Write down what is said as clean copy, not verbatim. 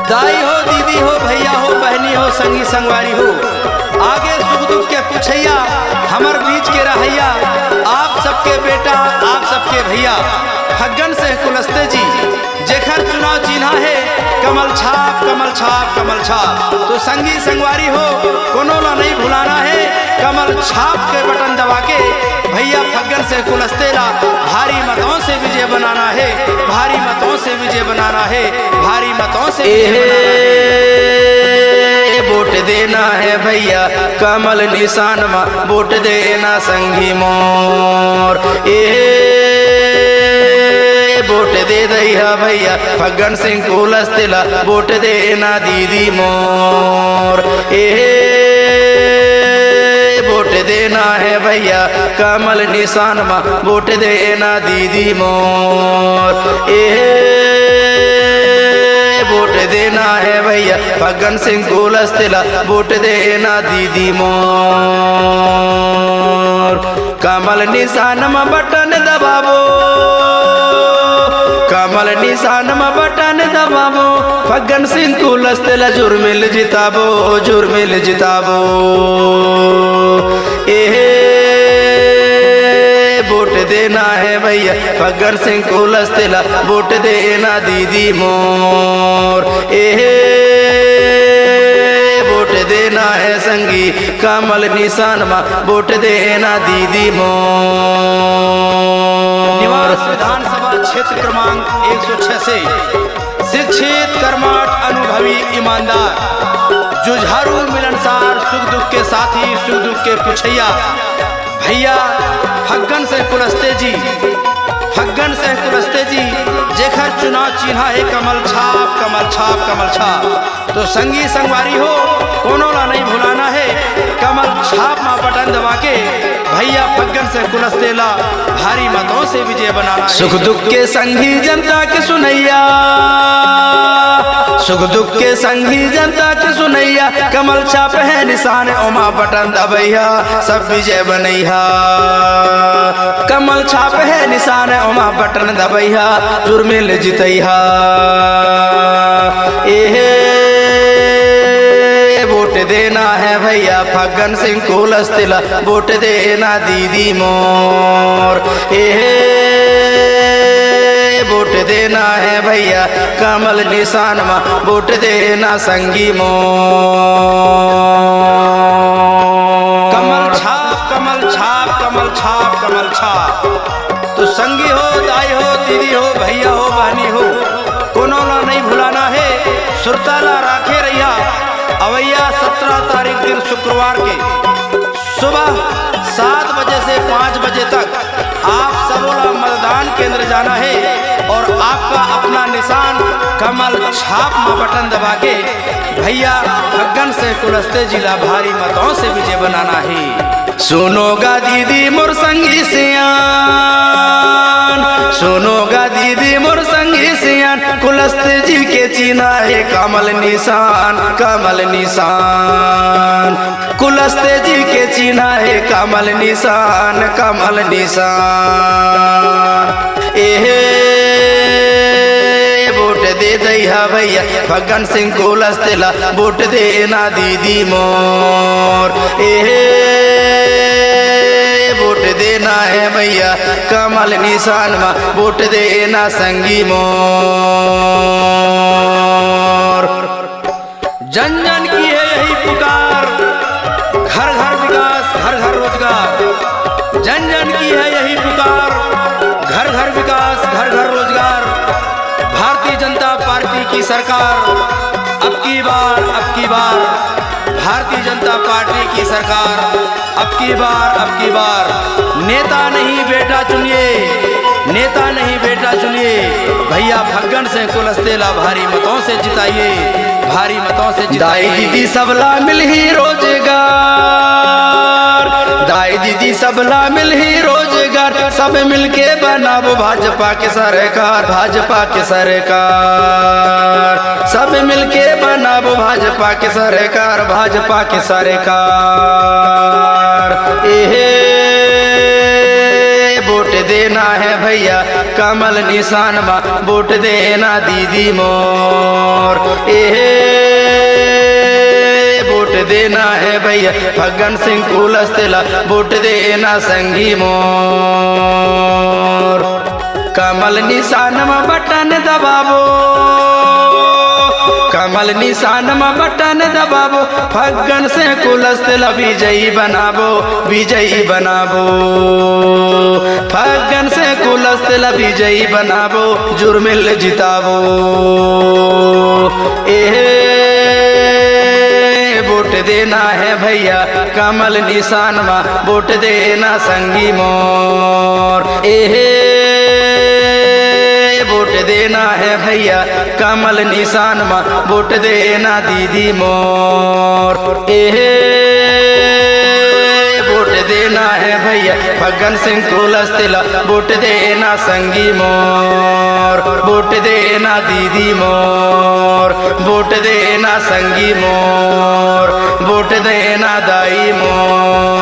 दाई हो, दीदी हो, भैया हो, बहनी हो, संगी संगवारी हो, आगे सुख दुख के पुछैया, हमर बीच के रहैया, आप सबके बेटा, आप सबके भैया फग्गन से कुलस्ते जी जेखर चुनाव चिन्हा है कमल छाप, कमल छाप, कमल छाप। तो संगी संगवारी हो, कोनो ला नहीं भुलाना है, कमल छाप के बटन दबा के भैया फग्गन से कुलस्ते ला भारी मतों से विजय बनाना है, भारी मतों से विजय बनाना है, भारी मतों से वोट देना है भैया कमल निशान मा, वोट देना संगी मोर। वोट दे दैया भैया फग्गन सिंह कुलस्ते ला, वोट देना दीदी मोर। वोट देना है भैया कमल निशान मा, वोट देना दीदी मोर। वोट देना है भैया फग्गन सिंह कुलस्ते ला, वोट देना दीदी मोर। कमल निशान मा बटन दबावो, कमल निशान मा बटन दबावो, फग्गन सिंह कुलस्ते ला जुर्मिल जिताबो, जुर्मिल जिताबो। वोट देना है भैया फग्गन सिंह कुलस्ते ला, वोट देना दीदी मोर। वोट देना है संगी कमल निशान मा, वोट देना दीदी मोर। निवास विधानसभा क्षेत्र क्रमांक 106 से शिक्षित, कर्मठ, अनुभवी, ईमानदार, जुझारू, मिलनसार, सुख दुख के साथी, सुख दुख के पुछैया भैया फग्गन से कुलस्ते जी, फग्गन से कुलस्ते जी जेखर चुनाव चिन्हा है कमल छाप, कमल छाप, कमल छाप। तो संगी संगवारी हो, कोनो ला नहीं भुलाना है, कमल छाप मा बटन दबा के भैया फग्गन से कुलस्ते ला भारी मतों से विजय बनाना। सुख दुख के संगी जनता के सुनैया, सुख दुख के संगी जनता के सुनैया, कमल छाप है निशान ओमा बटन दबैया, सब विजय बनैया। कमल छाप है निशान ओमा बटन दबैया, जुर्मिल जितैया। वोट देना है भैया फग्गन सिंह कुलस्ते ला, वोट देना दीदी मोर। वोट देना है भैया कमल निशान मा, वोट देना संगी मोर। कमल छाप, कमल छाप, कमल छाप, कमल छाप। तो संगी हो, दाई हो, दीदी हो, भैया हो, बहनी हो, कोनो ला नहीं भुलाना है, सुरताला राखे रहिया। अवैया 17 तारीख दिन शुक्रवार के सुबह 7 बजे से 5 बजे तक आप सबोला मतदान केंद्र जाना है और आपका अपना निशान कमल छाप में बटन दबा के भैया फग्गन से कुलस्ते जिला भारी मतों से विजय बनाना है। सुनोगा दीदी मोर संगी सियान, सुनोगा दीदी मोर संगी सियान, कुलस्ते जी के चिन्हा है कमल निशान, कमल निशान। कुलस्ते जी के चिन्हा है कमल निशान, कमल निशान। वोट दे दैया भैया फग्गन सिंह कुलस्ते ला, वोट देना दीदी मोर। वोट देना है भैया कमल निशान मा, वोट देना संगी मोर। जन जन की है यही पुकार, घर घर विकास, घर घर रोजगार। जन जन की है यही पुकार, घर घर विकास, घर घर रोजगार। भारतीय जनता पार्टी की सरकार अब की बार, अब की बार, भारतीय जनता पार्टी की सरकार अब की बार, अब की बार। नेता नहीं बेटा चुनिए, नेता नहीं बेटा चुनिए, भैया फग्गन से कुलस्ते ला भारी मतों से जिताइए, भारी मतों से जिताइए। दाई दीदी सबला मिल ही रोजगार, दाई दीदी सबला मिल ही रोजगार, सब मिलके बनाबो भाजपा के सरकार, भाजपा के सरकार। सब मिलके बनाबो भाजपा के सरकार, भाजपा के सरकार। वोट दे देना है भैया कमल निशान मा वोट देना दीदी मोर वोट देना है भैया फग्गन सिंह कुलस्तेला वोट देना संगी मोर कमल निशान मा बटन दबावो कमल निशान मा बटन दबावो फग्गन से कुलस्तेला विजयी बनावो फग्गन से कुलस्तेला विजयी बनावो जुर्मिल जितावो वोट देना है भैया कमल निशान मा वोट देना संगी मोर वोट देना है भैया कमल निशान मा वोट देना दीदी मोर वोट देना है भैया फग्गन सिंह कुलस्तेला वोट देना संगी मोर वोट देना दीदी मोर वोट देना संगी मोर वोट देना दाई मोर।